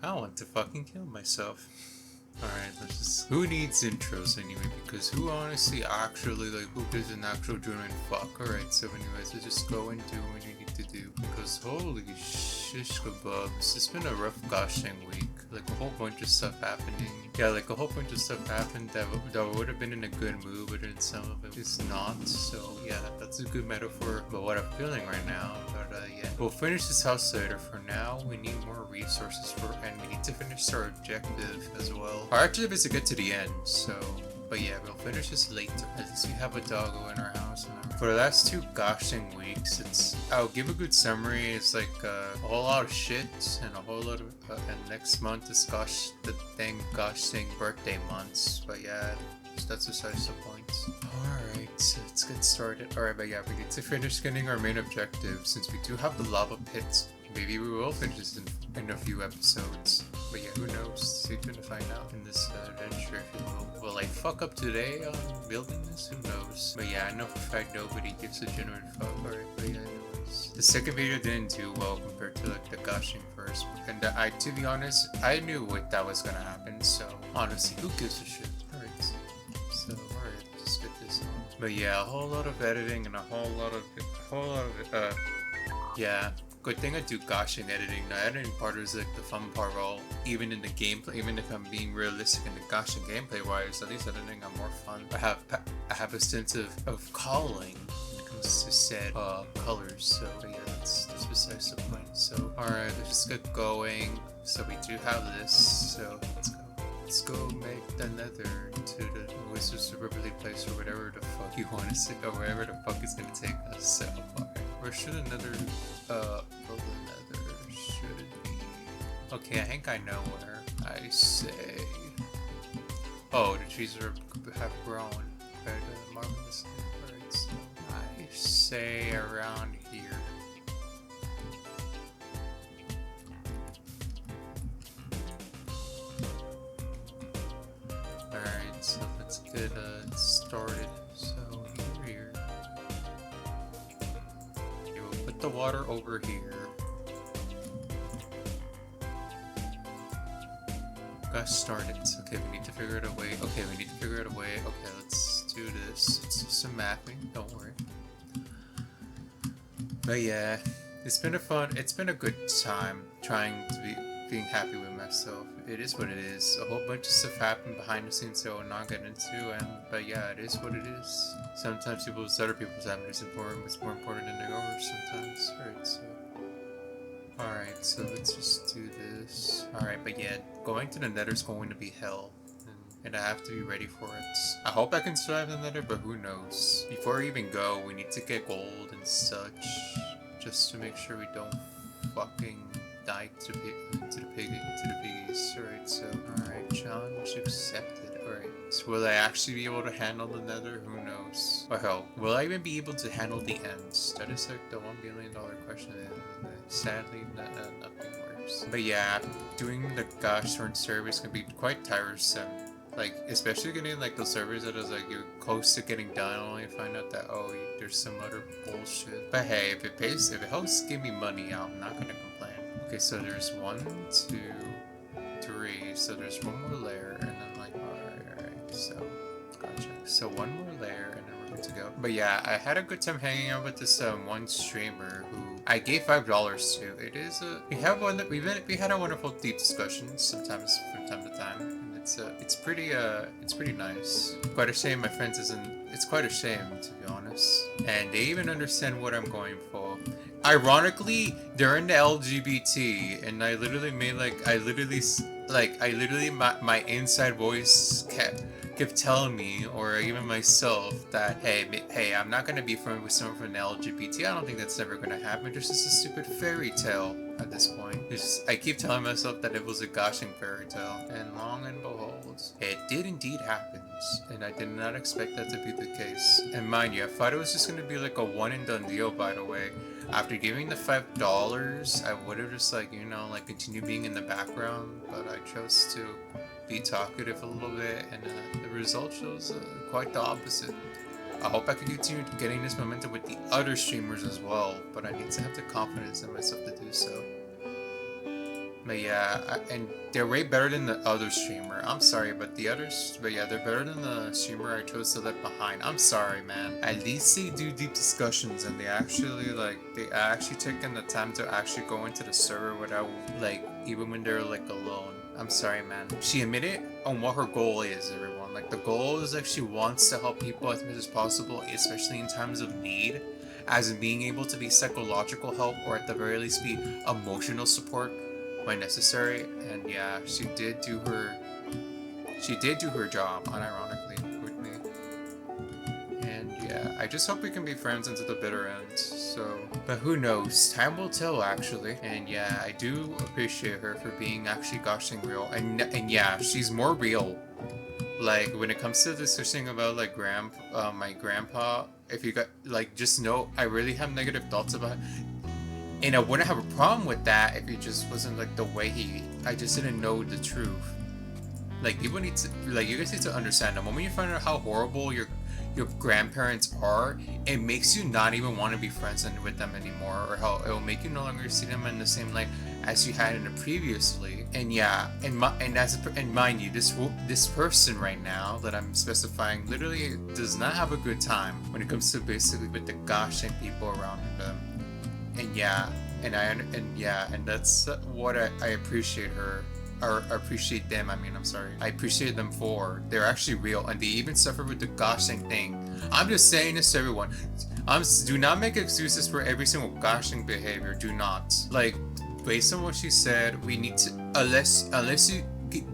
I want to fucking kill myself. Alright, let's just. Who needs intros anyway? Because who honestly actually, like, who gives an actual genuine fuck? Alright, so, anyways, let's just go and do what you need to do. Because holy shish kebabs, it's been a rough gosh dang week. Like, a whole bunch of stuff happening. Yeah, like, a whole bunch of stuff happened that would have been in a good mood, but then some of it is not. So, yeah, that's a good metaphor about what I'm feeling right now. But, yeah. We'll finish this house later. For now, we need more resources and we need to finish our objective as well. Our objective is to get to the end, so. But yeah, we'll finish this later. At least we have a doggo in our house. For the last 2 gosh dang weeks, I'll give a good summary. It's like a whole lot of shit and a whole lot of. And next month is the gosh dang birthday months. But yeah, that's besides the point. Alright, so let's get started. Alright, but yeah, we need to finish getting our main objective since we do have the lava pit. Maybe we will finish this in a few episodes. But yeah, who knows? Stay tuned to find out in this adventure, if you will. Will I fuck up today on building this? Who knows? But yeah, I know for a fact nobody gives a genuine fuck. Alright, but yeah, anyways. The second video didn't do well compared to like the gushing first. And to be honest, I knew what that was gonna happen. So honestly, who gives a shit? Alright. So alright, just get this on. But yeah, a whole lot of editing and a whole lot of yeah. Good thing I do gosh in editing. The editing part is like the fun part of all. Even in the gameplay, even if I'm being realistic in the gosh and gameplay wise, at least editing I'm more fun. I have a sense of calling when it comes to said colors. So yeah, that's besides the point. So alright, let's just get going. So we do have this. So let's go. Let's go make the nether to the wizard suburban place or whatever the fuck you want to say, or wherever the fuck is gonna take us. So alright. Where should another well, the nether should it be? Okay, I think I know where. I say. Oh, the trees have grown. Compared to marvelous. Alright, so I say around here. Alright, so let's get started. So here. Okay, we'll put the water over here. Got started. Okay, we need to figure out a way. Okay, we need to figure out a way. Okay, let's do this. It's just some mapping, don't worry. But yeah, it's been a good time trying to being happy with myself. It is what it is. A whole bunch of stuff happened behind the scenes that I will not get into, but yeah, it is what it is. Sometimes other people's happiness is more important than their own sometimes. Right, so. Alright, so let's just do this. Alright, but yeah, going to the nether is going to be hell. And I have to be ready for it. I hope I can survive the nether, but who knows. Before we even go, we need to get gold and such. Just to make sure we don't fucking die to the piggies. Alright, so, alright, challenge accepted. Alright, so will I actually be able to handle the nether? Who knows? Or hell, will I even be able to handle the ends? That is like the $1 billion question. Sadly, nothing works. But yeah, doing the gosh darn service can be quite tiresome. Like, especially getting like those servers that is like you're close to getting done, only to find out that there's some other bullshit. But hey, if it helps give me money, I'm not gonna complain. Okay, so there's 1, 2, 3. So there's one more layer, and then like alright. So gotcha. So one more layer, and then we're good to go. But yeah, I had a good time hanging out with this one streamer who I gave $5 to. It is we had a wonderful deep discussion sometimes from time to time. It's pretty nice. Quite a shame my friends isn't. It's quite a shame, to be honest. And they even understand what I'm going for. Ironically, they're in the LGBT, and I literally my inside voice kept telling me, or even myself, that hey, I'm not gonna be friends with someone from the LGBT. I don't think that's ever gonna happen. It's just a stupid fairy tale at this point. I keep telling myself that it was a gushing fairy tale, and long and behold, it did indeed happen, and I did not expect that to be the case. And mind you, I thought it was just gonna be like a one and done deal. By the way, after giving the $5, I would have just continue being in the background, but I chose to be talkative a little bit, and the result shows quite the opposite. I hope I can continue getting this momentum with the other streamers as well, but I need to have the confidence in myself to do so. But yeah, and they're way better than the other streamer. I'm sorry, but the others, but yeah, they're better than the streamer I chose to leave behind. I'm sorry, man. At least they do deep discussions and they actually taking the time to actually go into the server without like, even when they're like alone. I'm sorry, man. She admitted on what her goal is, everyone. Like the goal is like she wants to help people as much as possible, especially in times of need, as in being able to be psychological help or at the very least be emotional support when necessary. And yeah, she did do her job, unironically, with me. And yeah, I just hope we can be friends into the bitter end. So, but who knows? Time will tell, actually. And yeah, I do appreciate her for being actually goshing real. And yeah, she's more real. Like when it comes to this thing about like my grandpa, if you got like, just know I really have negative thoughts about it. And I wouldn't have a problem with that if it just wasn't like the way I just didn't know the truth. Like people need to, like you guys need to understand, the moment you find out how horrible your grandparents are, it makes you not even want to be friends with them anymore, or how it will make you no longer see them in the same light as you had in the previously. And yeah, and mind you, this person right now that I'm specifying literally does not have a good time when it comes to basically with the goshing people around them. And yeah, and that's what I appreciate her, or appreciate them. I mean, I'm sorry. I appreciate them for. They're actually real, and they even suffer with the goshing thing. I'm just saying this to everyone. Do not make excuses for every single goshing behavior. Do not. Like, based on what she said, we need to, unless you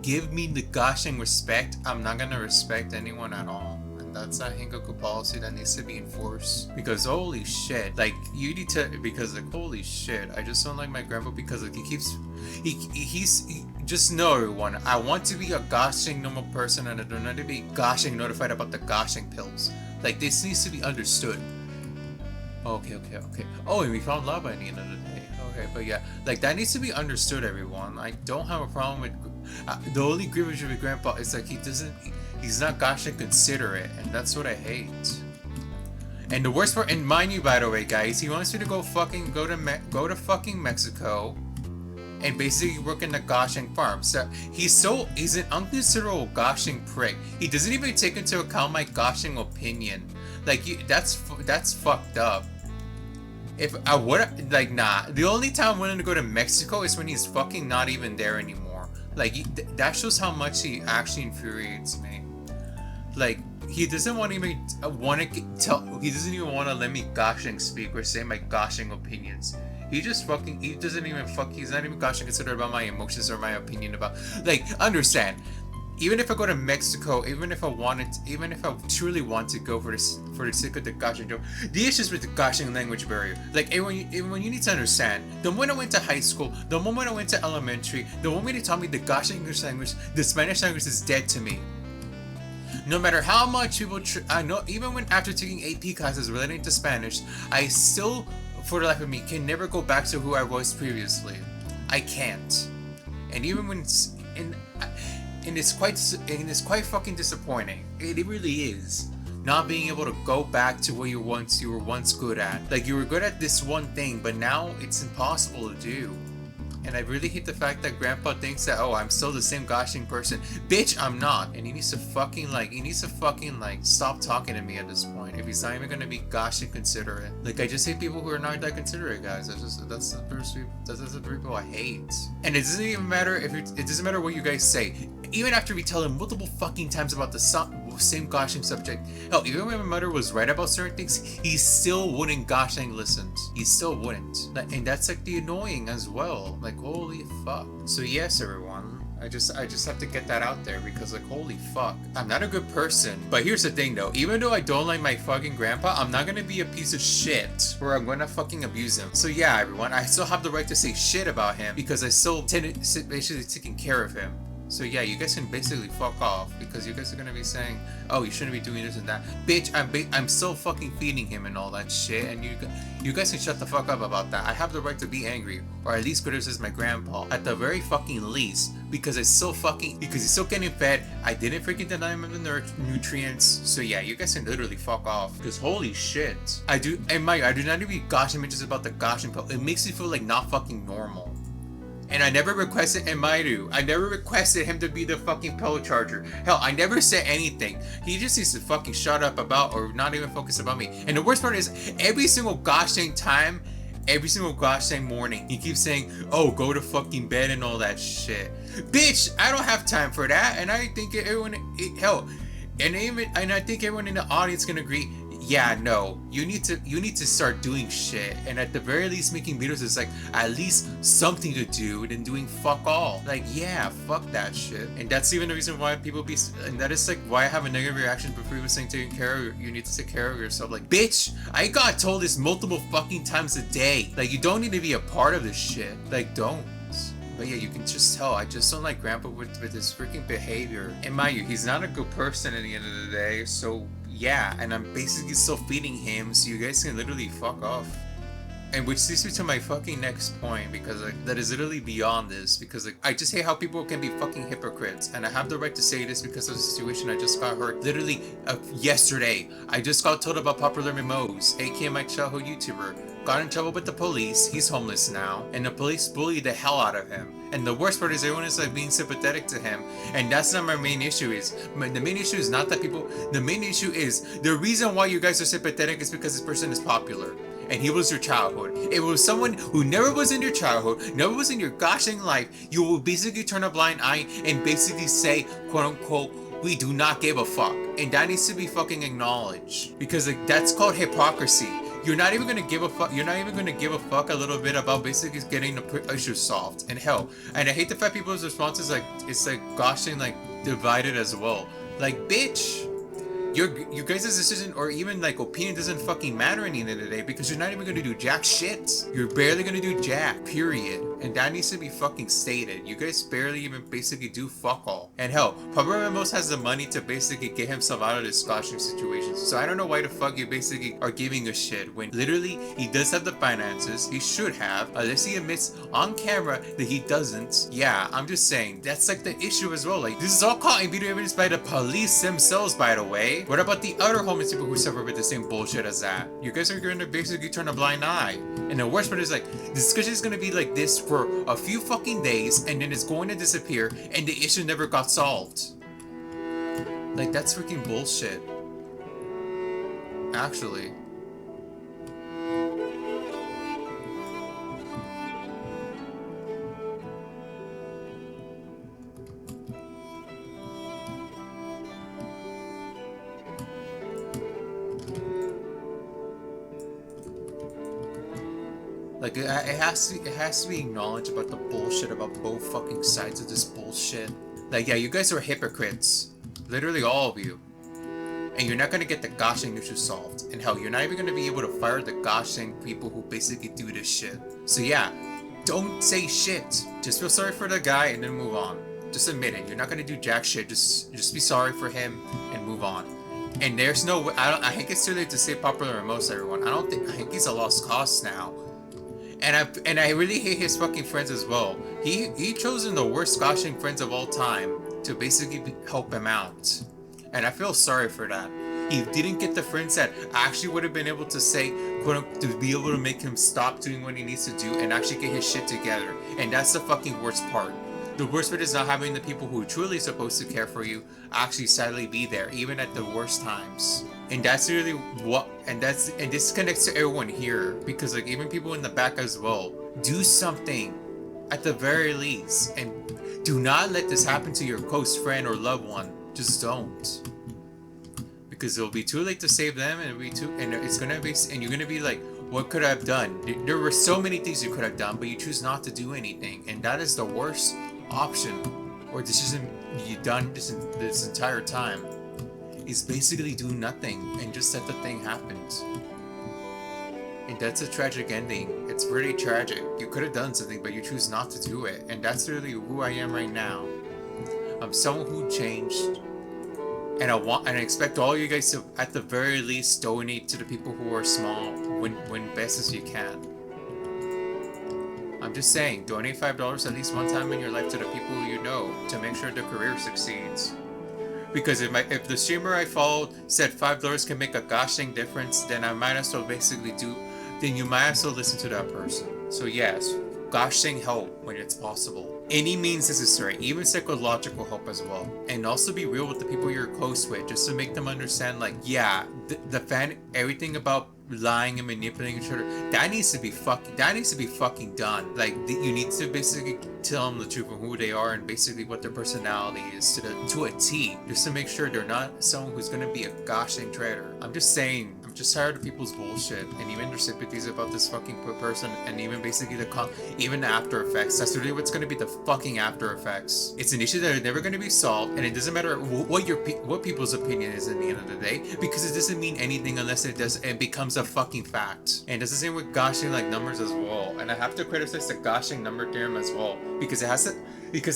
give me the goshing respect, I'm not gonna respect anyone at all. That's a Hingaku policy that needs to be enforced. Because holy shit, like you need to, because like holy shit, I just don't like my grandpa because like he's just know everyone, I want to be a goshing normal person and I don't want to be goshing notified about the goshing pills. Like this needs to be understood. Okay. Oh, and we found lava at the end of the day. Okay, but yeah, like that needs to be understood, everyone. I don't have a problem with the only grievance with grandpa is like he's not goshing considerate, and that's what I hate. And the worst part, and mind you, by the way, guys, he wants you to go to fucking Mexico and basically work in the goshing farm. So he's an unconsiderable goshing prick. He doesn't even take into account my goshing opinion. Like that's fucked up. If I would like, nah. The only time I'm willing to go to Mexico is when he's fucking not even there anymore. Like that shows how much he actually infuriates me. Like he doesn't want to even he doesn't even want to let me goshing speak or say my goshing opinions. He's not even goshing considered about my emotions or my opinion about, like, understand. Even if I go to Mexico, even if I truly want to go for the sake of the goshing joke, the issues with the goshing language barrier. Like everyone, you need to understand. The moment I went to high school, the moment I went to elementary, the moment they taught me the goshing English language, the Spanish language is dead to me. No matter how much people, I know, even when after taking AP classes relating to Spanish, I still, for the life of me, can never go back to who I was previously. I can't. And even when it's quite fucking disappointing. It really is. Not being able to go back to what you were once good at. Like you were good at this one thing, but now it's impossible to do. And I really hate the fact that Grandpa thinks that, oh, I'm still the same goshing person. Bitch, I'm not. And he needs to fucking stop talking to me at this point. If he's not even gonna be goshing considerate. Like, I just hate people who are not that considerate, guys. That's the people I hate. And it doesn't even matter it doesn't matter what you guys say. Even after we tell him multiple fucking times about the same goshing subject. Hell, even when my mother was right about certain things, he still wouldn't goshing listen. He still wouldn't. And that's like the annoying as well. Like, holy fuck. So yes, everyone. I just have to get that out there because like, holy fuck. I'm not a good person. But here's the thing though. Even though I don't like my fucking grandpa, I'm not gonna be a piece of shit where I'm gonna fucking abuse him. So yeah, everyone, I still have the right to say shit about him because I still basically taking care of him. So yeah, you guys can basically fuck off because you guys are gonna be saying, oh, you shouldn't be doing this and that. Bitch, I'm still fucking feeding him and all that shit, and you guys can shut the fuck up about that. I have the right to be angry, or at least criticize my grandpa, at the very fucking least, because he's still getting fed. I didn't freaking deny him the nutrients. So yeah, you guys can literally fuck off because holy shit. I do not even gosh images about the goshing pill. It makes me feel like not fucking normal. And I never requested Emairu. I never requested him to be the fucking pillow charger. Hell, I never said anything. He just needs to fucking shut up about, or not even focus about me. And the worst part is, every single gosh dang time, every single gosh dang morning, he keeps saying, oh, go to fucking bed and all that shit. Bitch, I don't have time for that. And I think everyone, hell, and I think everyone in the audience can agree. Yeah, no, you need to start doing shit, and at the very least making videos is like at least something to do than doing fuck all. Like, yeah, fuck that shit. And that's even the reason why people be, and that is like why I have a negative reaction for people saying taking care of, you need to take care of yourself. Like, bitch, I got told this multiple fucking times a day. Like, you don't need to be a part of this shit. Like, don't. But yeah, you can just tell, I just don't like Grandpa with his freaking behavior. And mind you, he's not a good person at the end of the day, so yeah, and I'm basically still feeding him, so you guys can literally fuck off. And which leads me to my fucking next point, because like, that is literally beyond this, because like, I just hate how people can be fucking hypocrites, and I have the right to say this because of the situation I just got hurt. Literally, yesterday, I just got told about Popular Mimose, aka my childhood YouTuber. Got in trouble with the police, he's homeless now, and the police bullied the hell out of him. And the worst part is everyone is like being sympathetic to him, and that's not my main issue. The main issue is not that people, the main issue is the reason why you guys are sympathetic is because this person is popular. And he was your childhood. If it was someone who never was in your childhood, never was in your gosh dang life, you will basically turn a blind eye and basically say, quote unquote, we do not give a fuck. And that needs to be fucking acknowledged. Because like, that's called hypocrisy. You're not even gonna give a fuck. You're not even gonna give a fuck a little bit about basically getting the issue solved. And hell, and I hate the fact people's responses like it's like gosh dang like divided as well. Like, bitch, your guys' decision or even like opinion doesn't fucking matter at the end of the day because you're not even gonna do jack shit. You're barely gonna do jack, period. And that needs to be fucking stated. You guys barely even basically do fuck all. And hell, Pablo Ramos has the money to basically get himself out of this goshing situation. So I don't know why the fuck you basically are giving a shit when literally he does have the finances. He should have, unless he admits on camera that he doesn't. Yeah, I'm just saying, that's like the issue as well. Like, this is all caught in video evidence by the police themselves, by the way. What about the other homeless people who suffer with the same bullshit as that? You guys are gonna basically turn a blind eye. And the worst part is like, the discussion is gonna be like this for a few fucking days and then it's going to disappear and the issue never got solved. Like, that's freaking bullshit. Actually. Like, it has to be acknowledged about the bullshit about both fucking sides of this bullshit. Like, yeah, you guys are hypocrites. Literally all of you. And you're not gonna get the gosh dang issue solved. And hell, you're not even gonna be able to fire the gosh dang people who basically do this shit. So yeah, don't say shit. Just feel sorry for the guy and then move on. Just admit it. You're not gonna do jack shit. Just be sorry for him and move on. And there's no way, I think it's too late to say Popular or most everyone. I think he's a lost cause now. And I really hate his fucking friends as well. He chosen the worst goshing friends of all time to basically help him out. And I feel sorry for that. He didn't get the friends that actually would have been able to say, quote, to be able to make him stop doing what he needs to do and actually get his shit together. And that's the fucking worst part. The worst part is not having the people who are truly supposed to care for you actually sadly be there, even at the worst times. And that's really what, and this connects to everyone here, because like even people in the back as well. Do something at the very least, and do not let this happen to your close friend or loved one. Just don't, because it'll be too late to save them, and it's gonna be, and you're gonna be like, what could I have done? There were so many things you could have done, but you choose not to do anything, and that is the worst option or decision you've done this entire time. Is basically do nothing and just let the thing happen. And that's a tragic ending. It's really tragic. You could have done something, but you choose not to do it. And that's really who I am right now. I'm someone who changed. And I expect all you guys to, at the very least, donate to the people who are small when best as you can. I'm just saying, donate $5 at least one time in your life to the people you know to make sure their career succeeds. Because if the streamer I followed said $5 can make a gosh dang difference, then I might as well basically then you might as well listen to that person. So yes, goshing help when it's possible. Any means necessary, even psychological help as well. And also be real with the people you're close with, just to make them understand, like, yeah, everything about lying and manipulating each other, that needs to be fucking done. Like, you need to basically tell them the truth of who they are and basically what their personality is to a T, just to make sure they're not someone who's gonna be a goshing traitor. I'm just saying, I'm just tired of people's bullshit and even their sympathies about this fucking person, and even basically even the after effects. That's really what's gonna be the fucking after effects. It's an issue that are never gonna be solved, and it doesn't matter what people's opinion is in the end of the day, because it doesn't mean anything unless it becomes a fucking fact. And it's the same with goshing like numbers as well. And I have to criticize the goshing number theorem as well, because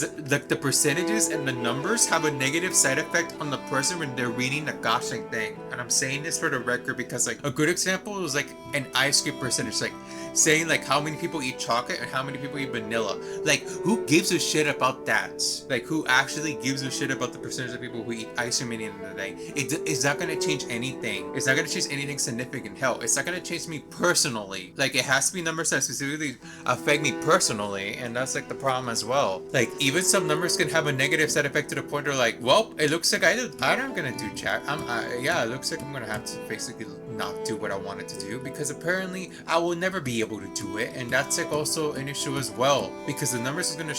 the percentages and the numbers have a negative side effect on the person when they're reading the goshing thing. And I'm saying this for the record because, like, a good example is like an ice cream percentage, like saying like how many people eat chocolate and how many people eat vanilla. Like, who gives a shit about that? Like, who actually gives a shit about the percentage of people who eat ice cream at the end of the day? It's not gonna change anything. It's not gonna change anything significant. Hell, it's not gonna change me personally. Like, it has to be numbers that specifically affect me personally, and that's like the problem as well. Like, even some numbers can have a negative side effect to the point where, like, well, it looks like I'm gonna do chat. Yeah, it looks like I'm gonna have to basically not do what I wanted to do, because apparently I will never be able to do it, and that's like also an issue as well, because the numbers is gonna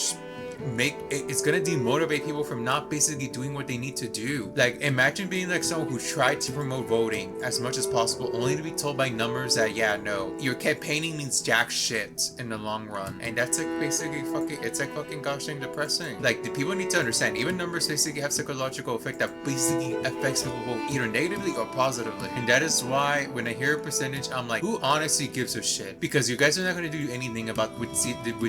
it's gonna demotivate people from not basically doing what they need to do. Like, imagine being like someone who tried to promote voting as much as possible, only to be told by numbers that, yeah, no, your campaigning means jack shit in the long run. And that's like basically it's like fucking gosh dang depressing. Like, the people need to understand, even numbers basically have psychological effect that basically affects people both either negatively or positively. And that is why when I hear a percentage, I'm like, who honestly gives a shit? Because you guys are not gonna do anything about with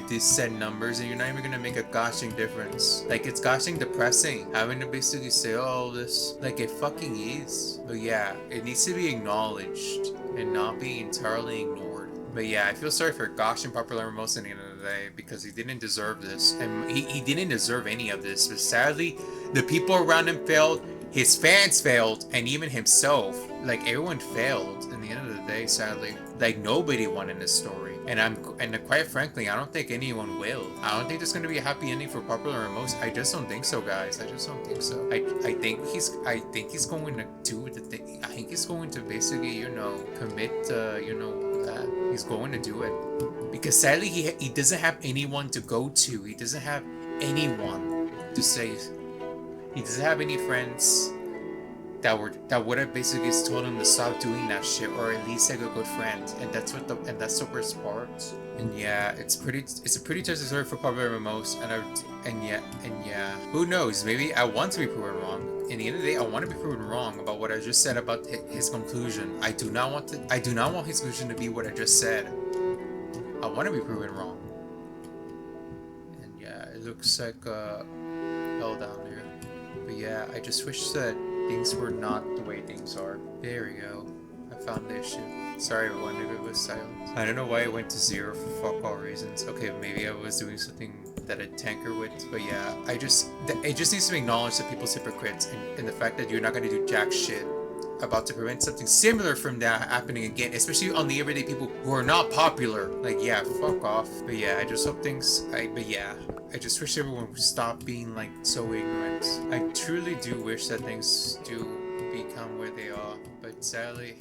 these said numbers, and you're not even gonna make a goshing difference. Like, it's goshing depressing having to basically say all this. Like, it fucking is. But yeah, it needs to be acknowledged and not be entirely ignored. But yeah, I feel sorry for goshing popular most at the end of the day, because he didn't deserve this, and he didn't deserve any of this. But sadly, the people around him failed, his fans failed, and even himself. Like, everyone failed in the end of the day, sadly. Like, nobody won in this story. And quite frankly, I don't think anyone will. I don't think there's gonna be a happy ending for popular and most. I just don't think so, guys. I just don't think so. I think he's going to do the thing. I think he's going to basically, commit that. He's going to do it. Because sadly he doesn't have anyone to go to. He doesn't have anyone to say. He doesn't have any friends that would have basically told him to stop doing that shit, or at least like a good friend. And that's the worst part. And yeah, it's a pretty touchy story for popular most. And yeah, who knows? Maybe I want to be proven wrong. In the end of the day, I want to be proven wrong about what I just said about his conclusion. I do not want his conclusion to be what I just said. I want to be proven wrong. And yeah, it looks like hell down there. But yeah, I just wish that things were not the way things are. There we go. I found the issue. Sorry everyone if it was silent. I don't know why it went to 0 for fuck all reasons. Okay, maybe I was doing something that I'd tanker with, but yeah, it just needs to be acknowledged that people's hypocrites, and the fact that you're not gonna do jack shit about to prevent something similar from that happening again, especially on the everyday people who are not popular. Like, yeah, fuck off. But yeah, I just hope I just wish everyone would stop being like so ignorant. I truly do wish that things do become where they are, but sadly